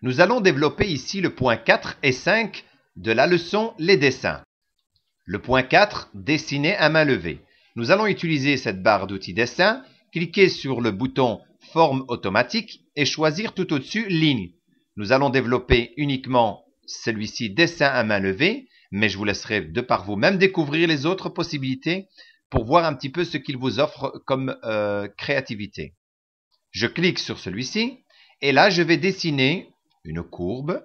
Nous allons développer ici le point 4 et 5 de la leçon Les dessins. Le point 4, dessiner à main levée. Nous allons utiliser cette barre d'outils dessin, cliquer sur le bouton forme automatique et choisir tout au-dessus ligne. Nous allons développer uniquement celui-ci dessin à main levée, mais je vous laisserai de par vous-même découvrir les autres possibilités pour voir un petit peu ce qu'il vous offre comme créativité. Je clique sur celui-ci et là je vais dessiner une courbe.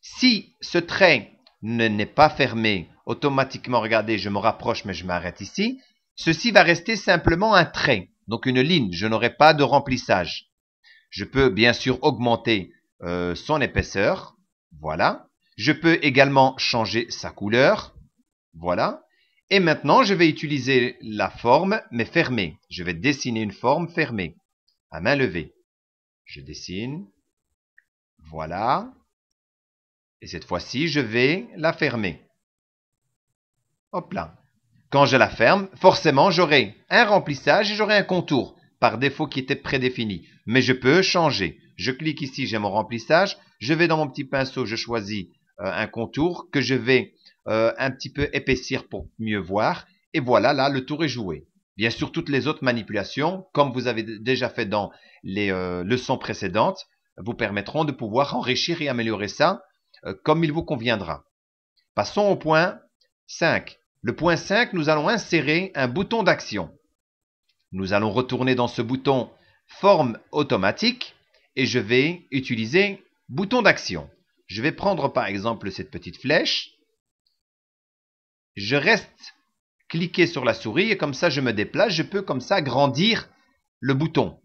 Si ce trait n'est pas fermé, automatiquement, regardez, je me rapproche mais je m'arrête ici, ceci va rester simplement un trait, donc une ligne, je n'aurai pas de remplissage. Je peux bien sûr augmenter son épaisseur, voilà. Je peux également changer sa couleur, voilà. Et maintenant, je vais utiliser la forme, mais fermée. Je vais dessiner une forme fermée, à main levée. Je dessine, voilà. Et cette fois-ci, je vais la fermer. Hop là. Quand je la ferme, forcément, j'aurai un remplissage et j'aurai un contour, par défaut qui était prédéfini. Mais je peux changer. Je clique ici, j'ai mon remplissage. Je vais dans mon petit pinceau, je choisis un contour que je vais un petit peu épaissir pour mieux voir. Et voilà, là, le tour est joué. Bien sûr, toutes les autres manipulations, comme vous avez déjà fait dans les leçons précédentes, vous permettront de pouvoir enrichir et améliorer ça comme il vous conviendra. Passons au point 5. Le point 5, nous allons insérer un bouton d'action. Nous allons retourner dans ce bouton forme automatique et je vais utiliser bouton d'action. Je vais prendre par exemple cette petite flèche. Je reste cliqué sur la souris et comme ça je me déplace. Je peux comme ça agrandir le bouton.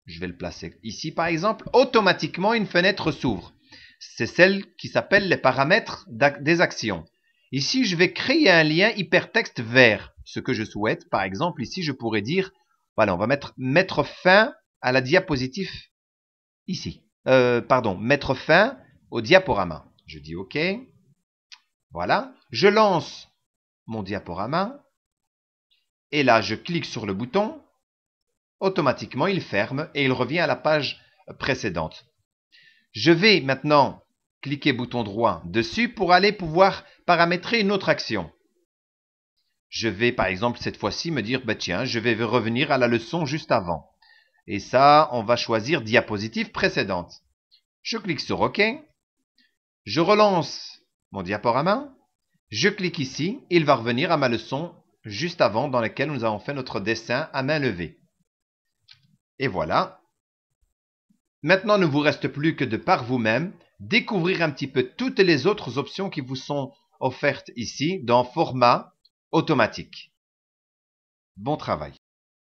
Je vais le placer ici par exemple. Automatiquement une fenêtre s'ouvre. C'est celle qui s'appelle les paramètres des actions. Ici, je vais créer un lien hypertexte vers ce que je souhaite. Par exemple, ici, je pourrais dire, voilà, on va mettre fin à la diapositive ici. Mettre fin au diaporama. Je dis OK. Voilà. Je lance mon diaporama. Et là, je clique sur le bouton. Automatiquement, il ferme et il revient à la page précédente. Je vais maintenant cliquer bouton droit dessus pour aller pouvoir paramétrer une autre action. Je vais par exemple cette fois-ci me dire, bah tiens, je vais revenir à la leçon juste avant. Et ça, on va choisir diapositive précédente. Je clique sur OK. Je relance mon diaporama. Je clique ici. Il va revenir à ma leçon juste avant dans laquelle nous avons fait notre dessin à main levée. Et voilà. Maintenant, il ne vous reste plus que de par vous-même découvrir un petit peu toutes les autres options qui vous sont offertes ici dans format automatique. Bon travail.